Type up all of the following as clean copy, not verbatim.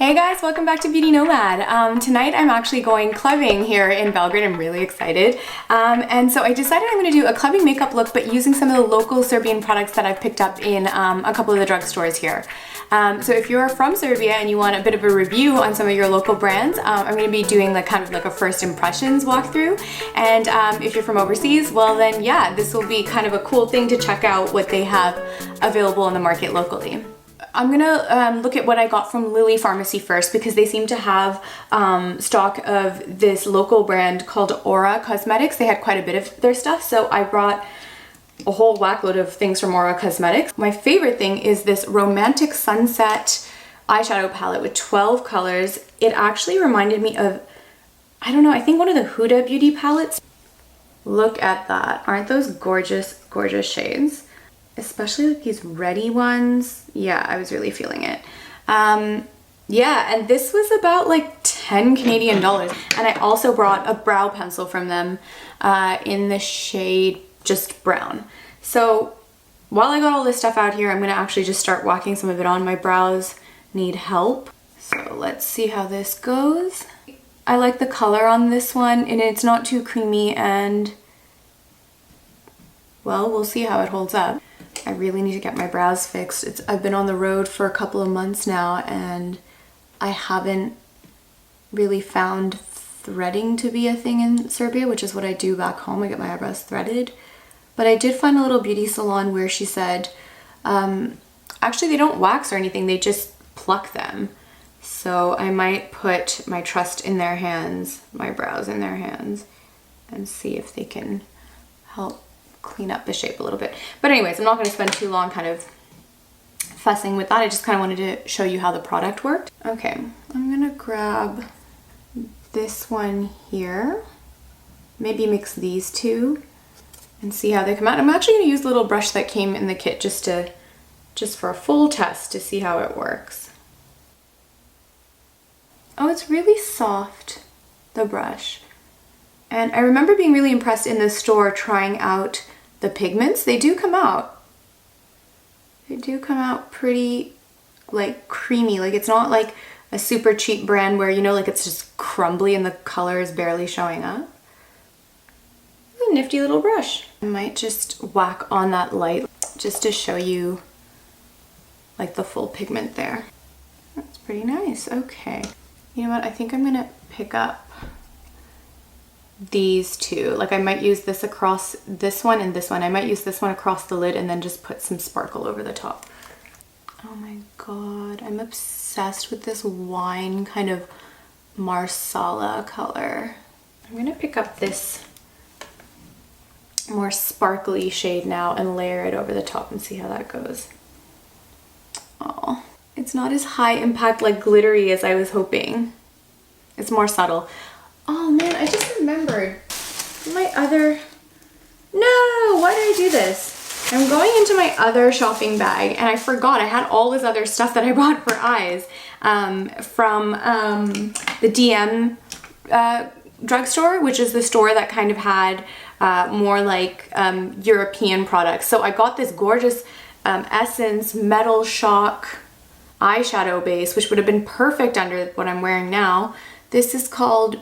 Hey guys, welcome back to Beauty Nomad. Tonight I'm actually going clubbing here in Belgrade. I'm really excited. And so I decided I'm going to do a clubbing makeup look, but using some of the local Serbian products that I've picked up in a couple of the drugstores here. So if you're from Serbia and you want a bit of a review on some of your local brands, I'm going to be doing kind of like a first impressions walkthrough. And if you're from overseas, well then yeah, this will be kind of a cool thing to check out what they have available in the market locally. I'm gonna look at what I got from Lily Pharmacy first because they seem to have stock of this local brand called Aura Cosmetics. They had quite a bit of their stuff, so I brought a whole whackload of things from Aura Cosmetics. My favorite thing is this Romantic Sunset eyeshadow palette with 12 colors. It actually reminded me of, I don't know, I think one of the Huda Beauty palettes. Look at that. Aren't those gorgeous, gorgeous shades? Especially like these reddy ones. Yeah, I was really feeling it. Yeah, and this was about like 10 Canadian dollars. And I also brought a brow pencil from them in the shade just brown. So while I got all this stuff out here, I'm gonna actually just start whacking some of it on. My brows need help. So let's see how this goes. I like the color on this one and it's not too creamy, and well, we'll see how it holds up. I really need to get my brows fixed. I've been on the road for a couple of months now and I haven't really found threading to be a thing in Serbia, which is what I do back home. I get my eyebrows threaded. But I did find a little beauty salon where she said, actually they don't wax or anything, they just pluck them. So I might put my trust in their hands, my brows in their hands, and see if they can help clean up the shape a little bit. But anyways, I'm not going to spend too long kind of fussing with that. I just kind of wanted to show you how the product worked. Okay, I'm going to grab this one here, maybe mix these two and see how they come out. I'm actually going to use the little brush that came in the kit just for a full test to see how it works. Oh, it's really soft, the brush. And I remember being really impressed in the store trying out the pigments. They do come out. They do come out pretty like creamy. Like it's not like a super cheap brand where, you know, like it's just crumbly and the color is barely showing up. It's a nifty little brush. I might just whack on that light just to show you like the full pigment there. That's pretty nice. Okay. You know what? I think I'm gonna pick up these two. Like I might use this across this one and this one. I might use this one across the lid and then just put some sparkle over the top. Oh my god, I'm obsessed with this wine kind of marsala color. I'm gonna pick up this more sparkly shade now and layer it over the top and see how that goes. Oh, it's not as high impact, like glittery as I was hoping. It's more subtle. Oh man, I just remembered my other, no, why did I do this? I'm going into my other shopping bag and I forgot I had all this other stuff that I bought for eyes from the DM drugstore, which is the store that kind of had more like European products. So I got this gorgeous Essence Metal Shock eyeshadow base, which would have been perfect under what I'm wearing now. This is called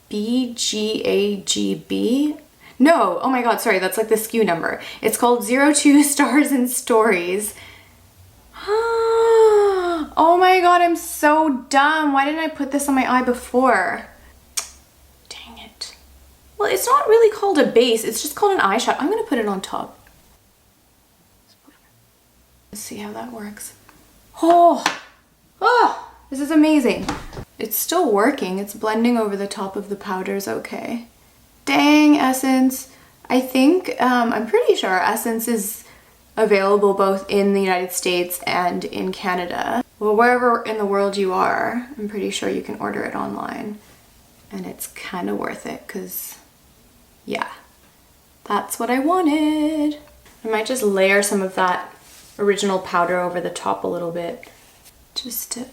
BGAGB? No, oh my god, sorry, that's like the SKU number. It's called 02 Stars and Stories. Oh my god, I'm so dumb. Why didn't I put this on my eye before? Dang it. Well, it's not really called a base, it's just called an eyeshadow. I'm gonna put it on top. Let's see how that works. Oh, this is amazing. It's still working. It's blending over the top of the powders okay. Dang, Essence. I think, I'm pretty sure Essence is available both in the United States and in Canada. Well, wherever in the world you are, I'm pretty sure you can order it online. And it's kind of worth it because, yeah, that's what I wanted. I might just layer some of that original powder over the top a little bit just to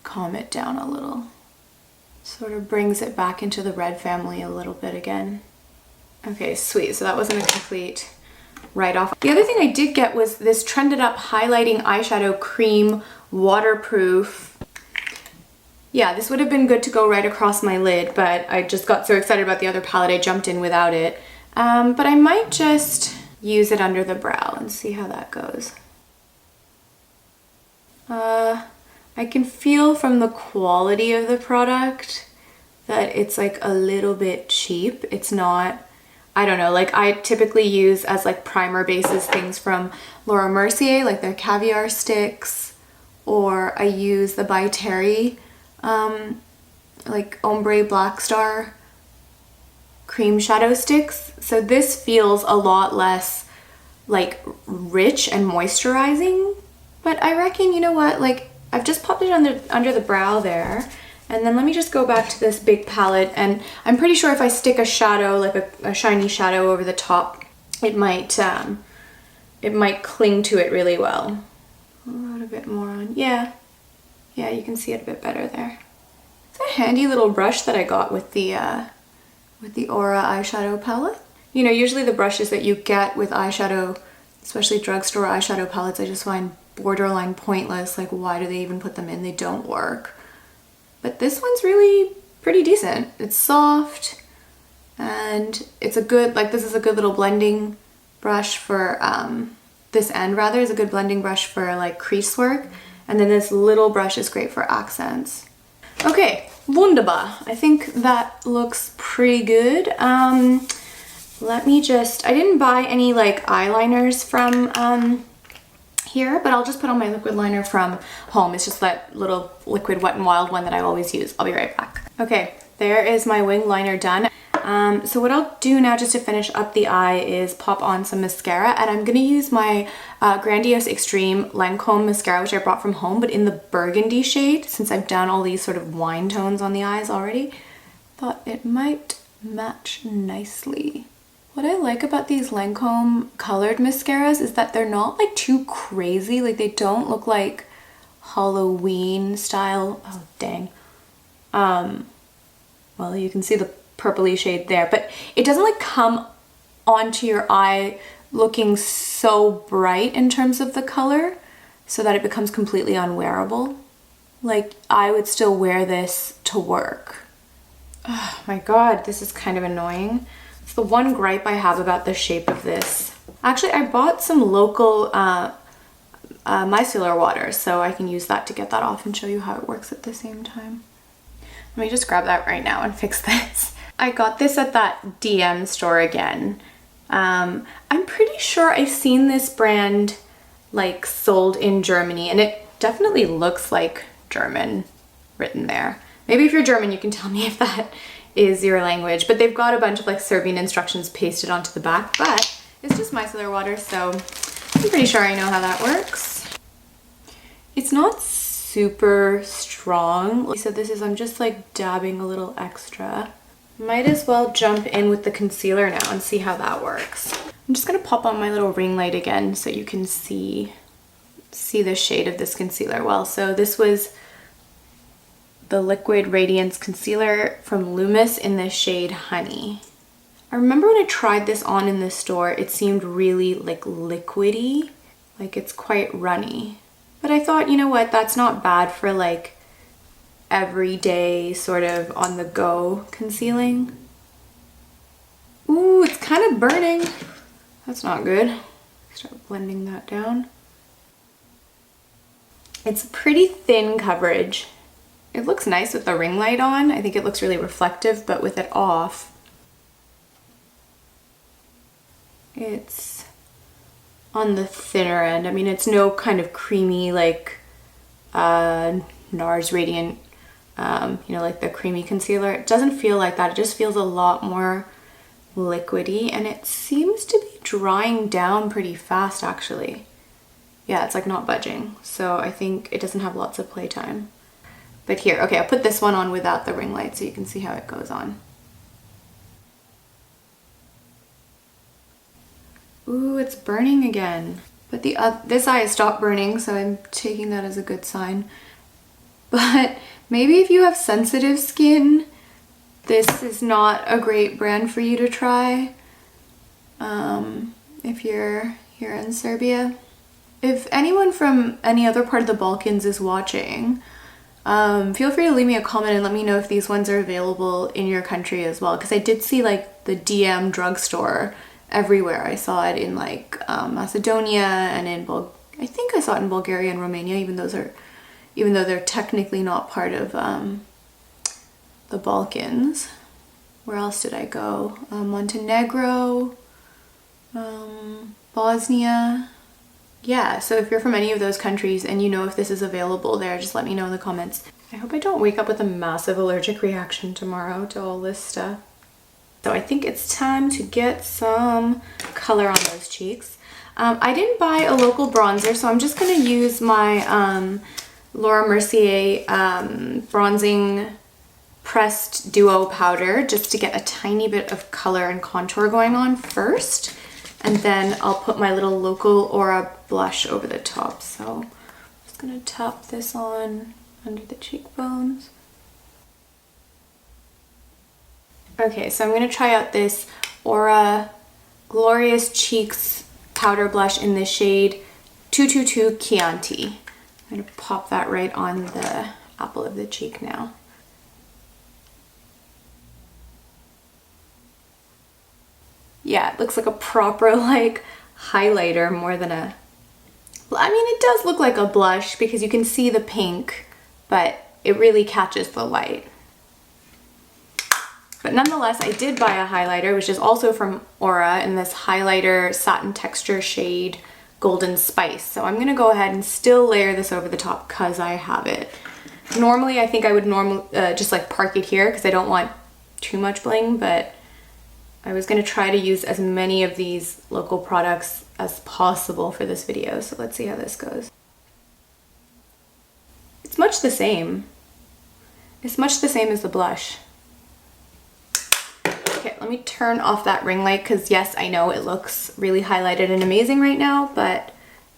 calm it down a little. Sort of brings it back into the red family a little bit again. Okay, sweet. So that wasn't a complete right off. The other thing I did get was this Trended Up Highlighting Eyeshadow Cream, waterproof. Yeah, this would have been good to go right across my lid, but I just got so excited about the other palette I jumped in without it. But I might just use it under the brow and see how that goes. I can feel from the quality of the product that it's like a little bit cheap. It's not, I don't know, like I typically use as like primer bases things from Laura Mercier, like their caviar sticks, or I use the By Terry like ombre black star cream shadow sticks. So this feels a lot less like rich and moisturizing, but I reckon, you know what, like I've just popped it under the brow there, and then let me just go back to this big palette, and I'm pretty sure if I stick a shadow, like a shiny shadow over the top, it might cling to it really well. I'll add a bit more on. Yeah, you can see it a bit better there. It's a handy little brush that I got with the Aura eyeshadow palette. You know, usually the brushes that you get with eyeshadow, especially drugstore eyeshadow palettes, I just find borderline pointless. Like, why do they even put them in? They don't work. But this one's really pretty decent. It's soft, and it's a good, like, this is a good little blending brush for, this end rather is a good blending brush for like crease work, and then this little brush is great for accents. Okay, wunderbar. I think that looks pretty good. Let me just, I didn't buy any like eyeliners from here, but I'll just put on my liquid liner from home. It's just that little liquid Wet n Wild one that I always use. I'll be right back. Okay, there is my wing liner done. So what I'll do now just to finish up the eye is pop on some mascara, and I'm gonna use my Grandiose Extreme Lancome Mascara, which I brought from home, but in the burgundy shade, since I've done all these sort of wine tones on the eyes already. Thought it might match nicely. What I like about these Lancome colored mascaras is that they're not like too crazy. Like they don't look like Halloween style. Oh, dang. Well, you can see the purpley shade there, but it doesn't like come onto your eye looking so bright in terms of the color so that it becomes completely unwearable. Like I would still wear this to work. Oh my god, this is kind of annoying. It's the one gripe I have about the shape of this. Actually, I bought some local micellar water, so I can use that to get that off and show you how it works at the same time. Let me just grab that right now and fix this. I got this at that DM store again. I'm pretty sure I've seen this brand like sold in Germany, and it definitely looks like German written there. Maybe if you're German, you can tell me if that is your language, but they've got a bunch of like Serbian instructions pasted onto the back, but it's just micellar water, so I'm pretty sure I know how that works. It's not super strong, so this is, I'm just like dabbing a little extra. Might as well jump in with the concealer now and see how that works. I'm just gonna pop on my little ring light again so you can see the shade of this concealer well. So this was the Liquid Radiance Concealer from Llums in the shade Honey. I remember when I tried this on in the store, it seemed really like liquidy, like it's quite runny. But I thought, you know what, that's not bad for like everyday sort of on the go concealing. Ooh, it's kind of burning. That's not good. Start blending that down. It's a pretty thin coverage. It looks nice with the ring light on. I think it looks really reflective, but with it off, it's on the thinner end. I mean, it's no kind of creamy like NARS Radiant, you know, like the creamy concealer. It doesn't feel like that. It just feels a lot more liquidy, and it seems to be drying down pretty fast actually. Yeah, it's like not budging. So I think it doesn't have lots of playtime. But here, okay, I'll put this one on without the ring light so you can see how it goes on. Ooh, it's burning again. But this eye has stopped burning, so I'm taking that as a good sign. But maybe if you have sensitive skin, this is not a great brand for you to try. if you're here in Serbia. If anyone from any other part of the Balkans is watching, feel free to leave me a comment and let me know if these ones are available in your country as well, because I did see like the DM drugstore everywhere. I saw it in like Macedonia and in I think I saw it in Bulgaria and Romania, even though they're technically not part of the Balkans. Where else did I go? Montenegro, Bosnia. Yeah, so if you're from any of those countries and you know if this is available there, just let me know in the comments. I hope I don't wake up with a massive allergic reaction tomorrow to all this stuff. So I think it's time to get some color on those cheeks. I didn't buy a local bronzer, so I'm just going to use my Laura Mercier bronzing pressed duo powder just to get a tiny bit of color and contour going on first. And then I'll put my little local Aura blush over the top. So I'm just going to tap this on under the cheekbones. Okay, so I'm going to try out this Aura Glorious Cheeks powder blush in the shade 222 Chianti. I'm going to pop that right on the apple of the cheek now. Yeah, it looks like a proper like highlighter more than a... I mean, it does look like a blush because you can see the pink, but it really catches the light. But nonetheless, I did buy a highlighter, which is also from Aura in this highlighter satin texture shade Golden Spice. So I'm going to go ahead and still layer this over the top because I have it. Normally, I think I would just like park it here because I don't want too much bling, but I was going to try to use as many of these local products as possible for this video, so let's see how this goes. It's much the same. It's much the same as the blush. Okay, let me turn off that ring light because yes, I know it looks really highlighted and amazing right now, but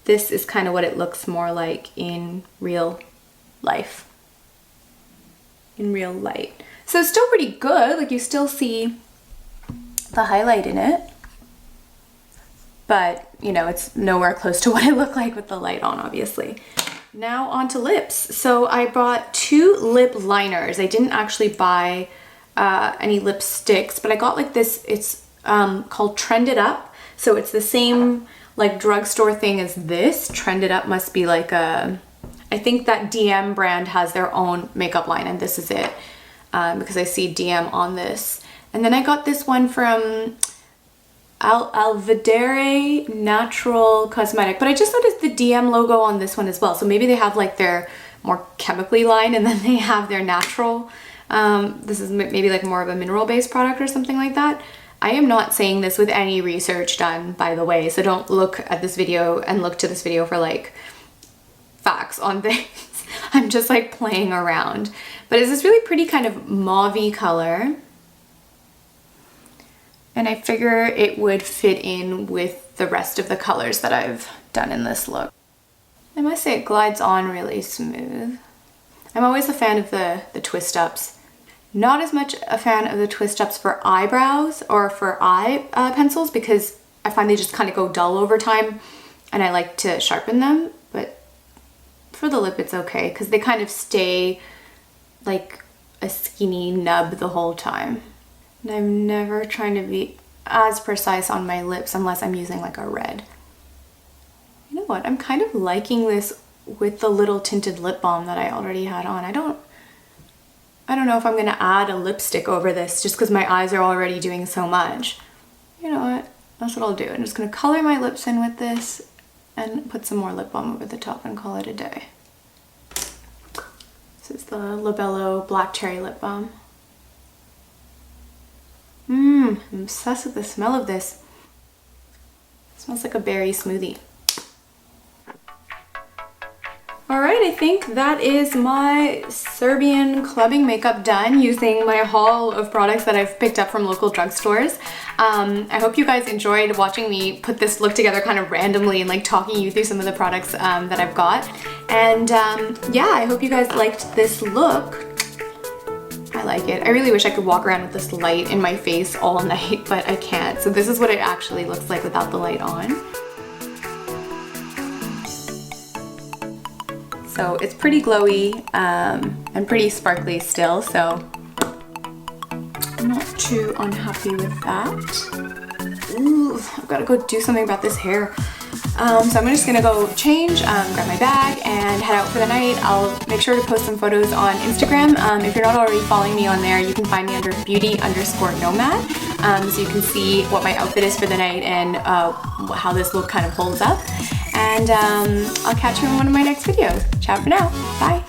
this is kind of what it looks more like in real life. In real light. So it's still pretty good, like you still see the highlight in it, but you know, it's nowhere close to what I look like with the light on, obviously. Now onto lips. So I bought 2 lip liners. I didn't actually buy any lipsticks, but I got like this, it's called Trended Up. So it's the same like drugstore thing as this. Trended Up must be like I think that DM brand has their own makeup line and this is it, because I see DM on this. And then I got this one from Alvere Natural Cosmetic, but I just noticed the DM logo on this one as well. So maybe they have like their more chemically line and then they have their natural. This is maybe like more of a mineral based product or something like that. I am not saying this with any research done, by the way, so don't look at this video and look to this video for like facts on things. I'm just like playing around. But it's this really pretty kind of mauve-y color. And I figure it would fit in with the rest of the colors that I've done in this look. I must say it glides on really smooth. I'm always a fan of the twist ups. Not as much a fan of the twist ups for eyebrows or for eye pencils because I find they just kind of go dull over time and I like to sharpen them. But for the lip it's okay because they kind of stay like a skinny nub the whole time. And I'm never trying to be as precise on my lips unless I'm using like a red. You know what? I'm kind of liking this with the little tinted lip balm that I already had on. I don't know if I'm gonna add a lipstick over this just because my eyes are already doing so much. You know what? That's what I'll do. I'm just gonna color my lips in with this and put some more lip balm over the top and call it a day. This is the Labello Black Cherry Lip Balm. I'm obsessed with the smell of this. It smells like a berry smoothie. Alright, I think that is my Serbian clubbing makeup done using my haul of products that I've picked up from local drugstores. I hope you guys enjoyed watching me put this look together kind of randomly and like talking you through some of the products that I've got. And yeah, I hope you guys liked this look. I like it. I really wish I could walk around with this light in my face all night, but I can't. So this is what it actually looks like without the light on. So it's pretty glowy and pretty sparkly still, so I'm not too unhappy with that. Ooh, I've got to go do something about this hair. So I'm just gonna go change, grab my bag, and head out for the night. I'll make sure to post some photos on Instagram. If you're not already following me on there, you can find me under beauty_nomad, so you can see what my outfit is for the night and how this look kind of holds up. And I'll catch you in one of my next videos. Ciao for now. Bye.